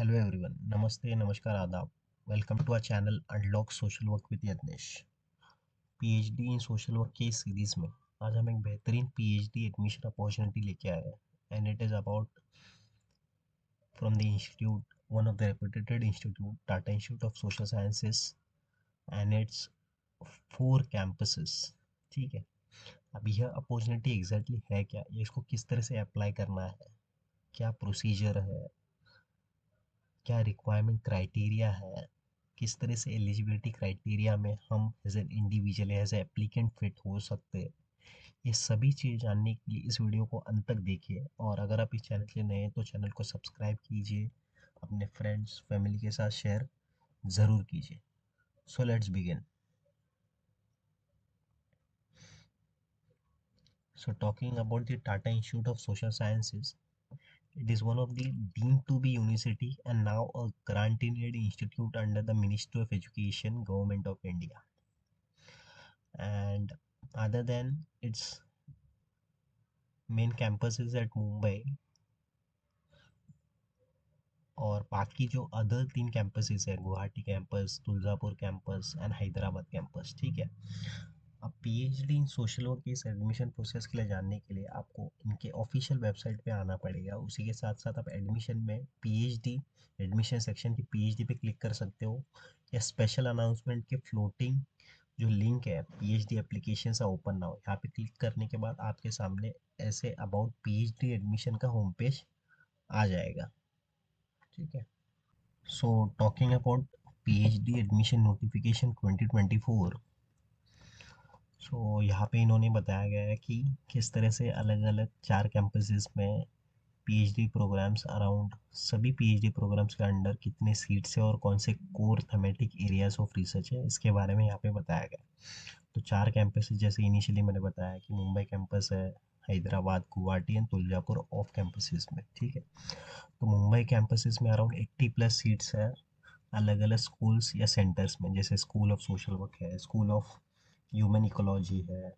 Hello everyone, नमस्ते, नमस्कार, आदाब. Welcome to our channel unlock social work with Yatnesh. PhD in social work के इस सीरीज में आज हम एक बेहतरीन पीएचडी एडमिशन अपॉर्चुनिटी लेके आए हैं. And it is about from the institute, one of the reputed institute, Tata institute of social sciences. And it's 4 campuses. ठीक है. अब यह अपॉर्चुनिटी एग्जैक्टली है क्या, ये इसको किस तरह से अप्लाई करना है, क्या प्रोसीजर है, क्या रिक्वायरमेंट क्राइटेरिया है, किस तरह से एलिजिबिलिटी क्राइटेरिया में हम as an individual as applicant fit हो सकते हैं. ये सभी चीज़ जानने के लिए इस वीडियो को अंत तक देखिए. और अगर आप इस चैनल के नए हैं तो चैनल को सब्सक्राइब कीजिए, अपने फ्रेंड्स फैमिली के साथ शेयर ज़रूर कीजिए. So let's begin. So talking about the Tata institute of social sciences. It is one of the deemed to be university and now a granted institute under the Ministry of Education, Government of India. And other than its main campus is at Mumbai, और बाकी जो other 3 campuses है, Guwahati campus, Tuljapur campus and Hyderabad campus. ठीक है. अब PhD in social work के इस admission process के लिए जानने के लिए आपको इनके ऑफिशियल वेबसाइट पे आना पड़ेगा. उसी के साथ साथ आप एडमिशन में पीएचडी एडमिशन सेक्शन की पीएचडी पे क्लिक कर सकते हो, या स्पेशल अनाउंसमेंट के फ्लोटिंग जो लिंक है पीएचडी एप्लीकेशन सा ओपन नाउ, यहाँ पे क्लिक करने के बाद आपके सामने ऐसे अबाउट पीएचडी एडमिशन का होम पेज आ जाएगा. ठीक है. So talking about PhD admission notification 2024. सो यहाँ पे इन्होंने बताया गया है कि किस तरह से अलग अलग 4 कैंपसेस में पीएचडी प्रोग्राम्स अराउंड सभी पीएचडी प्रोग्राम्स के अंडर कितने सीट्स है और कौन से core thematic areas of research है, इसके बारे में यहाँ पे बताया गया. तो 4 कैंपसेस जैसे इनिशियली मैंने बताया कि मुंबई कैंपस है, Hyderabad, Guwahati and Tuljapur of campuses में. ठीक है. तो मुंबई कैंपसेस में अराउंड 80+ सीट्स है अलग अलग स्कूल्स या सेंटर्स में, जैसे स्कूल ऑफ सोशल वर्क है, स्कूल ऑफ ह्यूमन इकोलॉजी है,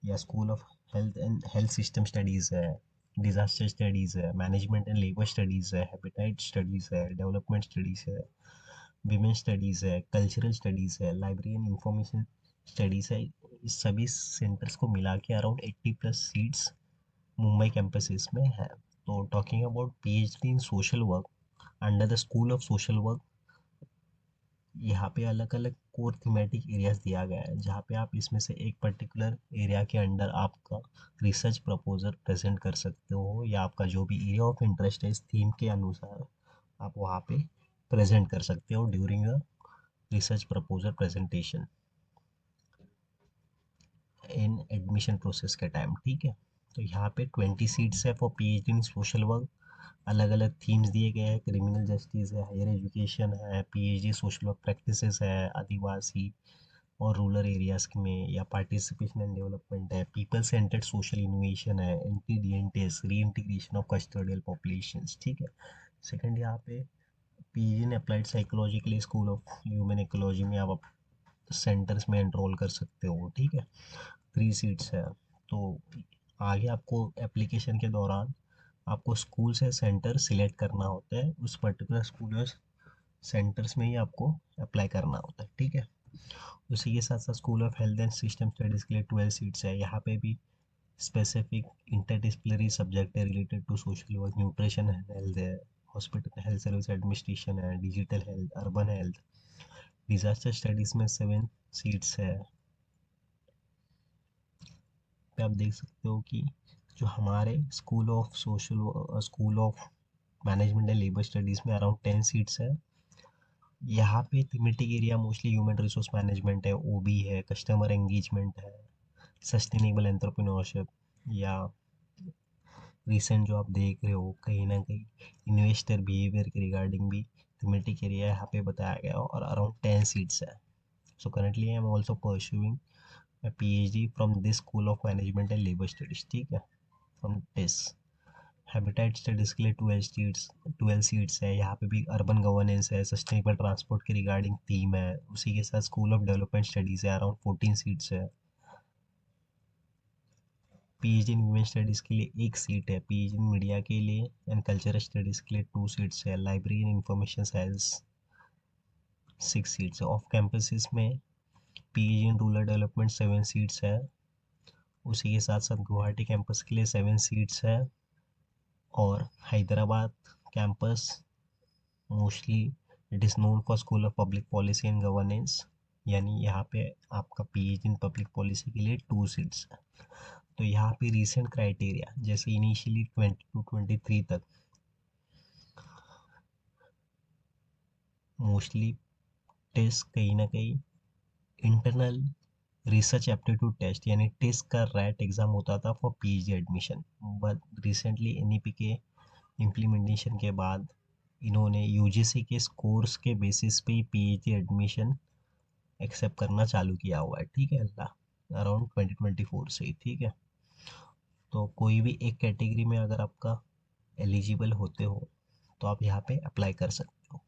या school of health and health system studies है, डिज़ास्टर स्टडीज़ है, मैनेजमेंट एंड लेबर स्टडीज़ है, हैबिटेट स्टडीज़ है, डेवलपमेंट स्टडीज़ है, विमेन स्टडीज़ है, कल्चरल स्टडीज़ है, लाइब्रेरी एंड इंफॉर्मेशन स्टडीज़ है. इस सभी सेंटर्स को मिला के अराउंड 80+ सीट्स मुंबई कैंपसेस में है. तो talking about PhD in social work under the school of social work, यहाँ पे अलग अलग कोर थीमेटिक एरियाज दिया गया है, जहाँ पे आप इसमें से एक पर्टिकुलर एरिया के अंडर आपका रिसर्च प्रपोजल प्रेजेंट कर सकते हो, या आपका जो भी एरिया ऑफ इंटरेस्ट है इस थीम के अनुसार आप वहाँ पे प्रेजेंट कर सकते हो during a research proposal presentation in admission process के टाइम. ठीक है. तो यहाँ पे 20 सीट्स है for PhD in social work. अलग अलग थीम्स दिए गए हैं, क्रिमिनल जस्टिस है, हायर एजुकेशन है, पीएचडी सोशल वर्क प्रैक्टिसेस है, आदिवासी और रूरल एरियाज में, या पार्टिसिपेशन एंड डेवलपमेंट है, पीपल सेंटर्ड सोशल इनोवेशन है, एंटी डीएनटीएस री इंटीग्रेशन ऑफ कस्टोडियल पॉपुलेशंस. ठीक है. सेकंड यहाँ पे पीजी इन अप्लाइड साइकोलॉजी के लिए स्कूल ऑफ ह्यूमन इकोलॉजी में आप सेंटर्स में एनरोल कर सकते हो. ठीक है. 3 सीट्स है. तो आगे आपको एप्लीकेशन के दौरान आपको स्कूल से सेंटर सिलेक्ट करना होता है, उस पर्टिकुलर स्कूल और सेंटर्स में ही आपको अप्लाई करना होता है. ठीक है. उसी के साथ साथ school of health and system studies के लिए 12 सीट्स है. यहाँ पे भी स्पेसिफिक इंटरडिसिप्लिनरी सब्जेक्ट है related to social work, nutrition and health है, हॉस्पिटल हेल्थ सर्विस एडमिनिस्ट्रेशन है, digital health, urban health. Disaster studies में 7 सीट्स है. पे आप देख सकते हो कि जो हमारे school of management and labour studies में अराउंड 10 सीट्स है. यहाँ पे thematic area mostly human resource management है, ओबी है, कस्टमर एंगेजमेंट है, सस्टेनेबल एंटरप्रेन्योरशिप, या रिसेंट जो आप देख रहे हो कहीं ना कहीं इन्वेस्टर बिहेवियर के रिगार्डिंग भी थीमेटिक एरिया यहाँ पे बताया गया, और अराउंड 10 सीट्स है. So currently I am also pursuing a PhD from this School of Management and Labor Studies. ठीक है. From TISS. हैबिटेट स्टडीज़ के लिए 12 सीट्स है. यहाँ पे भी अर्बन गवर्नेंस है, सस्टेनेबल ट्रांसपोर्ट के रिगार्डिंग थीम है. उसी के साथ स्कूल ऑफ डेवलपमेंट स्टडीज़ है, अराउंड 14 सीट्स है. पीएचडी इन वुमेन स्टडीज़ के लिए एक सीट है, पीएचडी इन मीडिया के लिए एंड कल्चरल स्टडीज़ के लिए 2 सीट्स है, library and information science 6 seats है। ऑफ कैंपसेस में PhD in rural development 7 seats है। उसी के साथ साथ गुवाहाटी कैंपस के लिए 7 सीट्स है। और Hyderabad campus mostly it is known for school of public policy and governance, यानी यहाँ पे आपका पीएचडी इन पब्लिक पॉलिसी के लिए 2 सीट्स है। तो यहाँ पे रिसेंट क्राइटेरिया जैसे इनिशियली 20 to 23 तक मोस्टली टेस्ट कहीं ना कहीं इंटरनल रिसर्च एप्टीट्यूड टेस्ट यानी टेस्ट का रैट एग्ज़ाम होता था for PhD admission. But recently NEP के इम्प्लीमेंटेशन के बाद इन्होंने यूजीसी के स्कोर्स के बेसिस पे ही पीएचडी एडमिशन एक्सेप्ट करना चालू किया हुआ है। ठीक है, अल्लाह अराउंड 2024 से ही। ठीक है, तो कोई भी एक कैटेगरी में अगर आपका एलिजिबल होते हो तो आप यहाँ पे अप्लाई कर सकते हो।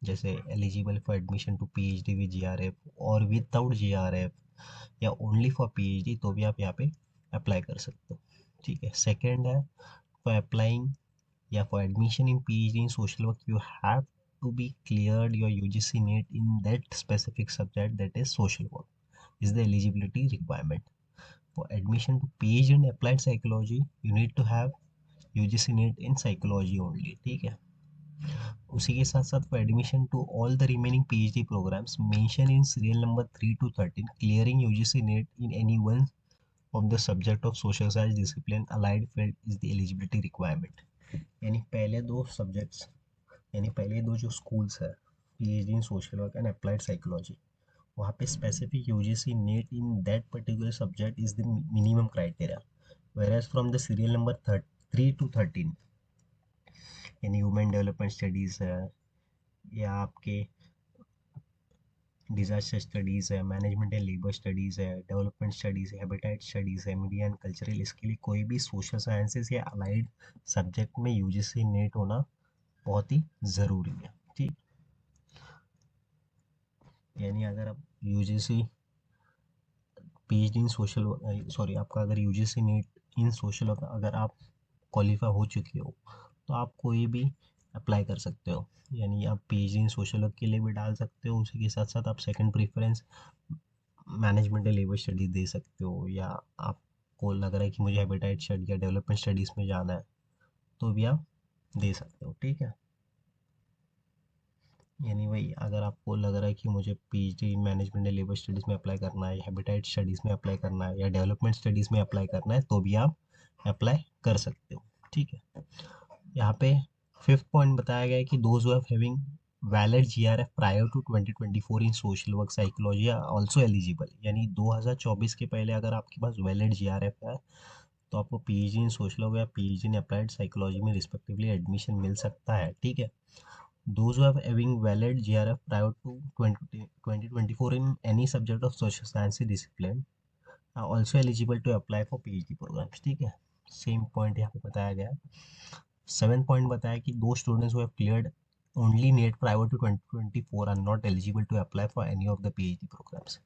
जैसे eligible for admission to PhD with GRF और विदाउट जीआरएफ या ओनली फॉर पीएचडी, तो भी आप यहाँ पे अप्लाई कर सकते हो। ठीक है, सेकंड है फॉर अप्लाइंग या for admission in PhD in social work you have to be cleared your UGC NEET in that specific subject, that is social work is the eligibility requirement. For admission to PhD in applied psychology you need to have UGC NEET in psychology only. ठीक है, उसी के साथ साथ for admission to all the remaining PhD programs mentioned in serial number 3 to 13 clearing UGC NEET in any one of the subject of social science discipline allied field is the eligibility requirement. यानी पहले दो subjects यानी पहले दो जो schools है PhD in social work and applied psychology, वहाँ पे specific UGC NET in that particular subject is the minimum criteria, whereas from the serial number 3 to 13 यानी ह्यूमन डेवलपमेंट स्टडीज़ है या आपके डिजास्टर स्टडीज़ है, management and labour studies है, development studies है, habitat studies है, media and cultural, इसके लिए कोई भी सोशल साइंसेज या अलाइड सब्जेक्ट में यूजीसी नीट होना बहुत ही ज़रूरी है। ठीक, यानी अगर आप UGC PhD in social sorry आपका अगर UGC NET in social work अगर आप क्वालिफाई हो चुके हो तो आप कोई भी अप्लाई कर सकते हो। यानी आप पीएचडी इन सोशल वर्क के लिए भी डाल सकते हो, उसी के साथ साथ आप second preference management and labour studies दे सकते हो, या आपको लग रहा है कि मुझे हैबिटेट स्टडी या डेवलपमेंट स्टडीज़ में जाना है तो भी आप दे सकते हो। ठीक है, यानी वही अगर आपको लग रहा है कि मुझे PhD management and labour studies में अप्लाई करना है, हैबिटेट स्टडीज़ में अप्लाई करना है या डेवलपमेंट स्टडीज़ में अप्लाई करना है तो भी आप अप्लाई कर सकते हो। ठीक है, यहाँ पे फिफ्थ पॉइंट बताया गया है कि those who having valid GRF prior to 2024 in social work psychology are also eligible, यानी 2024 के पहले अगर आपके पास वैलिड जीआरएफ है तो आपको पीएचडी इन सोशल वर्क या पीएचडी इन अप्लाइड साइकोलॉजी में रिस्पेक्टिवली एडमिशन मिल सकता है। ठीक है, those who have having valid GRF prior to 2024 in any subject of social science discipline are also eligible to apply for PhD programs। ठीक है, same point यहाँ पे बताया गया है। सेवन पॉइंट बताया कि those students who have cleared only NET prior to 2024 are not eligible to apply for any of the PhD programs.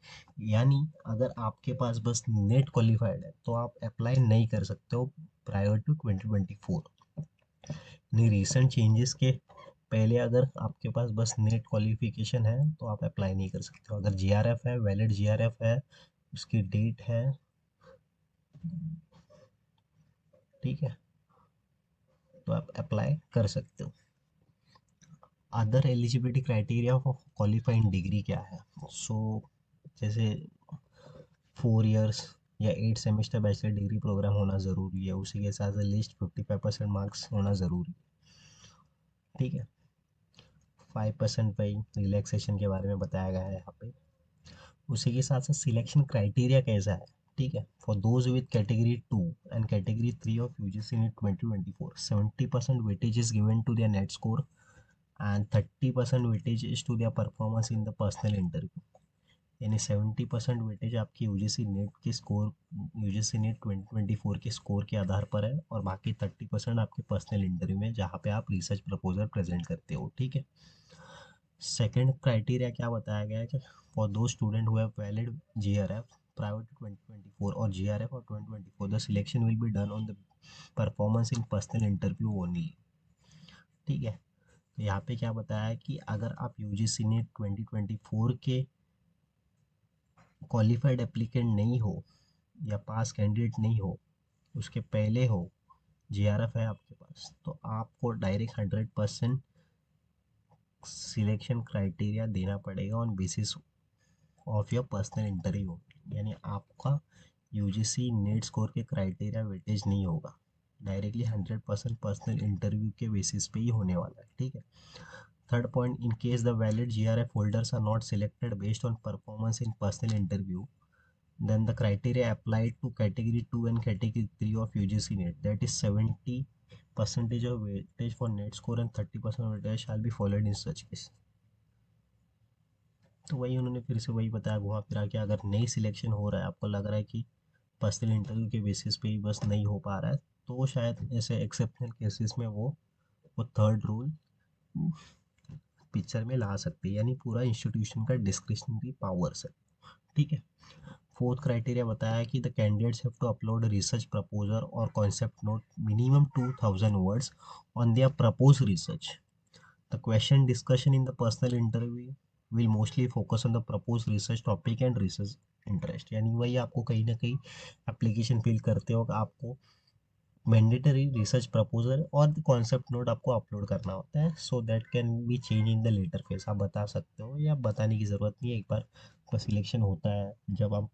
यानी अगर आपके पास बस नेट क्वालिफाइड है तो आप अप्लाई नहीं कर सकते हो प्राइवेट टू 2024। नहीं, रिसेंट चेंजेस के पहले अगर आपके पास बस नेट क्वालिफिकेशन है तो आप अप्लाई नहीं कर सकते हो। अगर जीआरएफ है, वैलिड जीआरएफ है, उसकी डेट है, ठीक है, तो आप अप्लाई कर सकते हो। Other eligibility criteria for qualifying degree क्या है? सो जैसे 4 इयर्स या 8 सेमेस्टर बैचलर डिग्री प्रोग्राम होना ज़रूरी है, उसी के साथ लिस्ट 55% मार्क्स होना ज़रूरी है। ठीक है, 5% पे रिलैक्सेशन के बारे में बताया गया है यहाँ पे। उसी के साथ साथ सिलेक्शन क्राइटेरिया कैसा है? ठीक है, for those with category 2 and category 3 of UGC NET 2024 70% weightage is given to their NET score and 30% weightage is to their performance in the personal interview. यानी 70% वेटेज आपकी यूजीसी नेट के score UGC NET 2024 के score के आधार पर है और बाकी 30% आपके पर्सनल इंटरव्यू में जहाँ पे आप रिसर्च प्रपोजल प्रेजेंट करते हो। ठीक है, सेकंड क्राइटेरिया क्या बताया गया है कि फॉर दो student who have valid GRF prior to 2024 or GRF or 2024, the selection will be done on the performance in personal interview only. ठीक है, तो यहाँ पे क्या बताया कि अगर आप यूजीसी नेट 2024 के क्वालिफाइड एप्लीकेंट नहीं हो या पास कैंडिडेट नहीं हो, उसके पहले हो, जीआरएफ है आपके पास, तो आपको डायरेक्ट 100% सिलेक्शन क्राइटेरिया देना पड़ेगा on basis of your personal interview. यानी आपका यूजीसी नेट स्कोर के क्राइटेरिया वेटेज नहीं होगा, डायरेक्टली 100% पर्सनल इंटरव्यू के बेसिस पे ही होने वाला है। ठीक है। Third point, in case the valid GRF holders are not selected based on performance in personal interview, then the criteria applied to category 2 and category 3 of UGC NET, that is 70% of weightage for net score and 30% weightage shall be followed in such case। तो वही उन्होंने फिर से वही बताया घुमा फिरा के, अगर नई सिलेक्शन हो रहा है, आपको लग रहा है कि पर्सनल इंटरव्यू के बेसिस पे ही बस नहीं हो पा रहा है, तो शायद ऐसे एक्सेप्शनल केसेस में वो थर्ड रूल पिक्चर में ला सकते हैं, यानी पूरा इंस्टीट्यूशन का डिस्क्रिशनरी पावर्स है। ठीक है। फोर्थ क्राइटेरिया बताया कि the candidates have to upload research proposal और concept note minimum 2000 words on their propose research. The question discussion in the personal interview will mostly focus on the propose research topic and research interest. यानी वही आपको कहीं ना कहीं application fill करते हो आपको मैंडेटरी रिसर्च प्रपोजल और कॉन्सेप्ट नोट आपको अपलोड करना होता है, so that can be change in the later phase. आप बता सकते हो या बताने की ज़रूरत नहीं है, एक बार आपका सिलेक्शन होता है, जब आप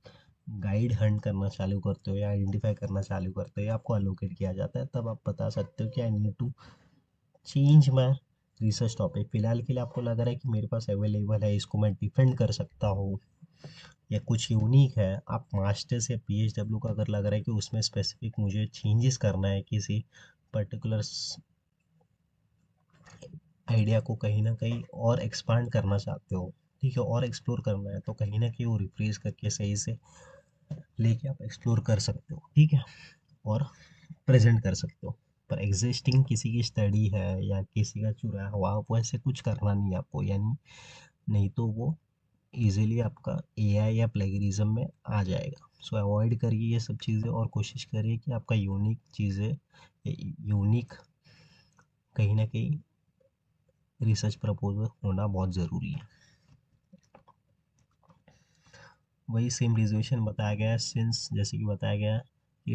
गाइड हंट करना चालू करते हो या आइडेंटिफाई करना चालू करते हो या आपको अलोकेट किया जाता है, तब आप बता सकते हो कि I need to change my research topic. फिलहाल के लिए आपको लग रहा है कि मेरे पास अवेलेबल है, इसको मैं डिफेंड कर सकता हूँ या कुछ यूनिक है। आप मास्टर्स या पीएचडब्ल्यू का अगर लग रहा है कि उसमें स्पेसिफिक मुझे चेंजेस करना है, किसी पर्टिकुलर आइडिया को कहीं ना कहीं और एक्सपांड करना चाहते हो, ठीक है, और एक्सप्लोर करना है, तो कहीं ना कहीं वो रिफ्रेश करके सही से लेके आप एक्सप्लोर कर सकते हो। ठीक है, और प्रेजेंट कर सकते हो। पर एग्जिस्टिंग किसी की स्टडी है या किसी का चुराया हुआ, वैसे कुछ करना नहीं है आपको, यानी नहीं तो वो इजीली आपका एआई या प्लेगरिज्म में आ जाएगा। सो अवॉइड करिए ये सब चीज़ें और कोशिश करिए कि आपका यूनिक चीज़ें, यूनिक कहीं ना कहीं रिसर्च प्रपोजल होना बहुत ज़रूरी है। वही सेम रिजर्वेशन बताया गया है, सिंस जैसे कि बताया गया है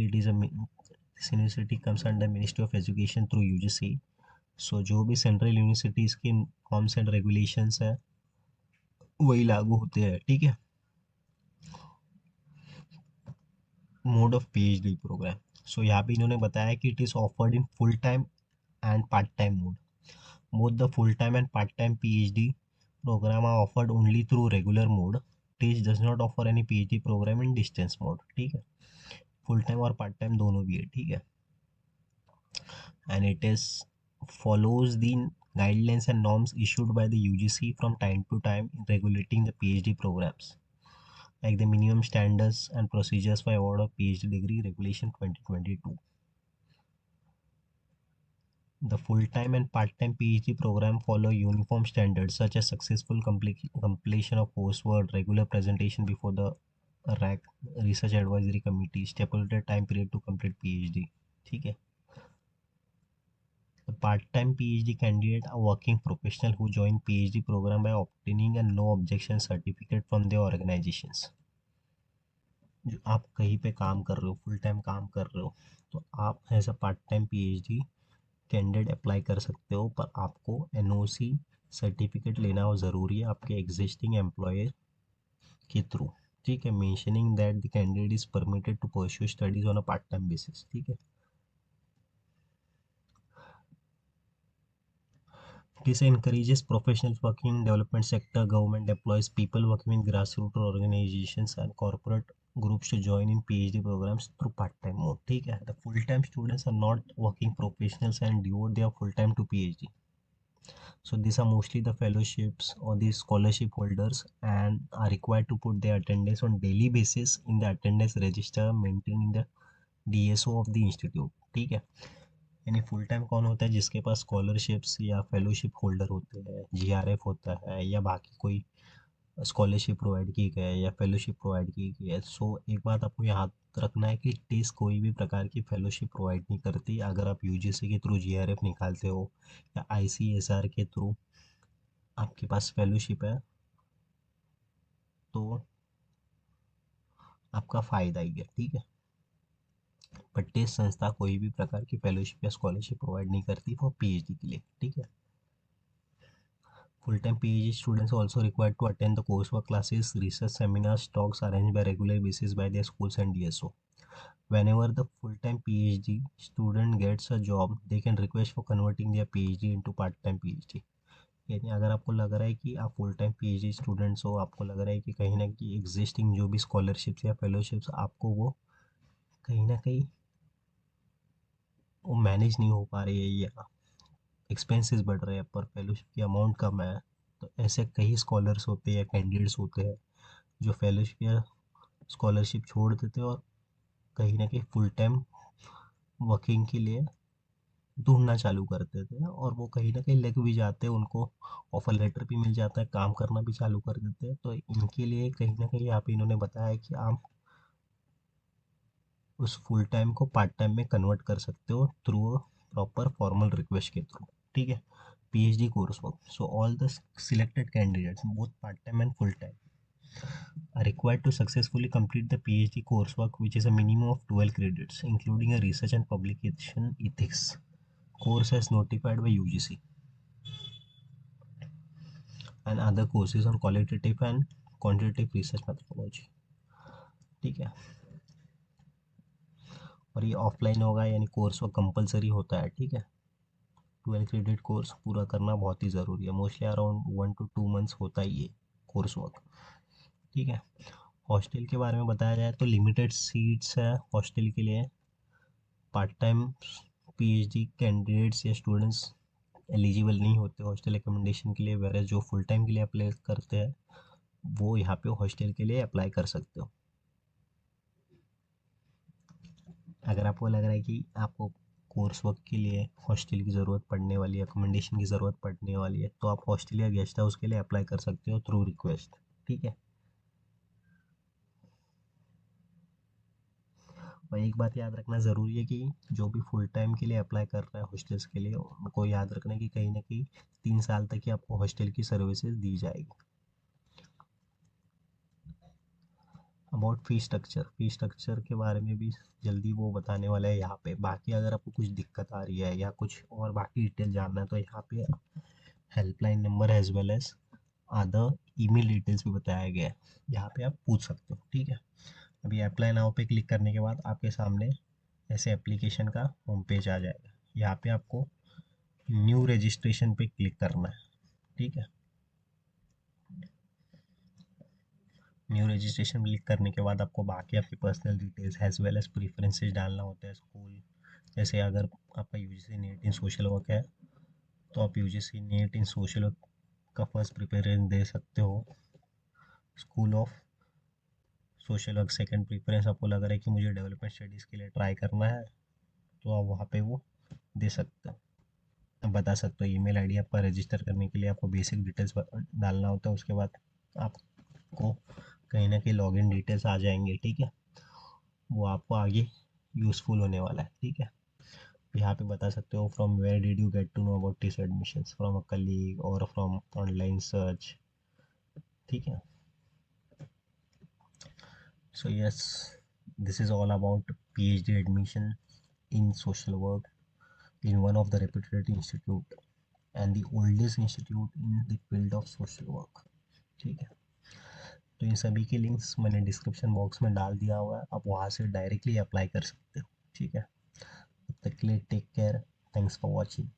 it is a university comes under ministry of education through UGC. So जो भी सेंट्रल यूनिवर्सिटीज़ की नॉर्म्स एंड रेगुलेशंस है वही लागू होते हैं। ठीक है। Mode of PhD programme, so यहाँ पे इन्होंने बताया कि it is offered in full time and part-time mode. Both the full-time and part-time PhD program are offered only through regular mode. TISH does not offer any PhD program in distance mode। ठीक है, full time और part time दोनों भी है। ठीक है, and it is follows the guidelines and norms issued by the UGC from time to time in regulating the PhD programs, like the minimum standards and procedures for award of PhD degree regulation 2022। The full-time and part-time PhD program follow uniform standards such as successful completion of coursework, regular presentation before the RAC Research Advisory Committee, stipulated time period to complete PhD। ठीक है। The part-time PhD candidate are working professional who join PhD program by obtaining a no objection certificate from their organizations। जो आप कहीं पे काम कर रहे हो, फुल टाइम काम कर रहे हो, तो आप as a part time PhD candidate apply कर सकते हो, पर आपको एनओसी सर्टिफिकेट लेना ज़रूरी है आपके एग्जिस्टिंग एम्प्लॉयर के थ्रू। ठीक है, mentioning that the candidate is permitted to pursue studies on a part time basis. ठीक है। This encourages professionals working in development sector, government employees, people working in grassroots organizations and corporate groups to join in PhD programs through part-time mode। ठीक है, the full-time students are not working professionals and devote their full-time to PhD। So these are mostly the fellowships or the scholarship holders and are required to put their attendance on daily basis in the attendance register maintained in the DSO of the institute। ठीक है, यानी full time कौन होता है, जिसके पास scholarships या fellowship holder होते हैं, जीआरएफ होता है या बाकी कोई स्कॉलरशिप प्रोवाइड की गई है या फेलोशिप प्रोवाइड की गई है। सो एक बात आपको याद रखना है कि टेस्ट कोई भी प्रकार की फेलोशिप प्रोवाइड नहीं करती। अगर आप यूजीसी के थ्रू जीआरएफ निकालते हो या आईसीएसआर के थ्रू आपके पास फेलोशिप है तो आपका फ़ायदा ही है, ठीक है। बट टेस्ट संस्था कोई भी प्रकार की फेलोशिप या स्कॉलरशिप प्रोवाइड नहीं करती फॉर पीएचडी के लिए, ठीक है। Full-time PhD students are also required to attend the coursework classes, research seminars, talks arranged by regular basis by their schools and DSO. Whenever the full-time PhD student gets a job, they can request for converting their PhD into part-time PhD. यानी अगर आपको लग रहा है कि आप full time PhD students हो, आपको लग रहा है कि कहीं ना कहीं एग्जिस्टिंग जो भी स्कॉलरशिप्स या फेलोशिप्स आपको वो कहीं ना कहीं वो मैनेज नहीं हो पा रही है या एक्सपेंसेस बढ़ रहे हैं पर फेलोशिप की अमाउंट कम है, तो ऐसे कई स्कॉलर्स होते हैं या कैंडिडेट्स होते हैं जो फेलोशिप या स्कॉलरशिप छोड़ देते हैं और कहीं ना कहीं फुल टाइम वर्किंग के लिए ढूंढना चालू कर देते हैं और वो कहीं ना कहीं लग भी जाते हैं, उनको ऑफर लेटर भी मिल जाता है, काम करना भी चालू कर देते हैं। तो इनके लिए कहीं ना कहीं यहाँ पे इन्होंने बताया कि आप उस फुल टाइम को पार्ट टाइम में कन्वर्ट कर सकते हो थ्रू प्रॉपर फॉर्मल रिक्वेस्ट के थ्रू, ठीक है। PhD course work, so all the selected candidates both part time and full time are required to successfully complete the PhD coursework, which is a minimum of 12 credits, including a research and publication ethics course as notified by UGC, and other courses on qualitative and quantitative research methodology, ठीक है। और ये offline होगा यानी course work compulsory होता है, ठीक है। 12 क्रेडिट कोर्स पूरा करना बहुत ही ज़रूरी है, मोस्टली अराउंड 1 to 2 मंथ्स होता ही है कोर्स वर्क, ठीक है। हॉस्टल के बारे में बताया जाए तो लिमिटेड सीट्स है हॉस्टल के लिए। पार्ट टाइम पीएचडी कैंडिडेट्स या स्टूडेंट्स एलिजिबल नहीं होते हॉस्टल एकोमोडेशन के लिए, वेरस जो फुल टाइम के लिए अप्लाई करते हैं वो यहाँ पे हॉस्टल के लिए अप्लाई कर सकते हो। अगर आपको लग रहा है कि आपको कोर्स वर्क के लिए हॉस्टल की ज़रूरत पड़ने वाली है, अकोमोडेशन की ज़रूरत पड़ने वाली है, तो आप हॉस्टल या गेस्ट हाउस के लिए अप्लाई कर सकते हो थ्रू रिक्वेस्ट, ठीक है। और एक बात याद रखना ज़रूरी है कि जो भी फुल टाइम के लिए अप्लाई कर रहा है हॉस्टल्स के लिए, उनको याद रखना है कि कहीं ना कहीं 3 साल तक ही आपको हॉस्टल की सर्विसेज दी जाएगी। अबाउट फी स्ट्रक्चर के बारे में भी जल्दी वो बताने वाला है यहाँ पे। बाकी अगर आपको कुछ दिक्कत आ रही है या कुछ और बाकी डिटेल जानना है तो यहाँ पे helpline number as well as other email details भी बताया गया है, यहाँ पे आप पूछ सकते हो, ठीक है। अभी अप्लाई नाउ पे क्लिक करने के बाद आपके सामने ऐसे एप्लीकेशन का होम पेज आ जाएगा। यहाँ पे आपको न्यू रजिस्ट्रेशन पे क्लिक करना है, ठीक है। न्यू रजिस्ट्रेशन क्लिक करने के बाद आपको बाकी आपकी personal details as well as preferences डालना होता है। स्कूल जैसे अगर आपका UGC NET in social work है तो आप UGC NET in social work का फर्स्ट प्रेफरेंस दे सकते हो। School of social work second preference, आपको लग रहा है कि मुझे डेवलपमेंट स्टडीज़ के लिए ट्राई करना है तो आप वहाँ पे वो दे सकते हो। आप बता सकते हो ईमेल आईडी आपका रजिस्टर करने के लिए आपको बेसिक डिटेल्स डालना होता है, उसके बाद आपको कहीं ना कहीं लॉगिन डिटेल्स आ जाएंगे, ठीक है। वो आपको आगे यूज़फुल होने वाला है, ठीक है। यहाँ पे बता सकते हो from where did you get to know about this admissions, from a colleague और फ्रॉम ऑनलाइन सर्च, ठीक है। So yes, this is all about PhD admission in social work in one of the reputed institute and the oldest institute in the field of social work, ठीक है। तो इन सभी के links मैंने description box में डाल दिया हुआ है, आप वहाँ से डायरेक्टली अप्लाई कर सकते हो, ठीक है। तब तक के लिए take care, thanks for watching.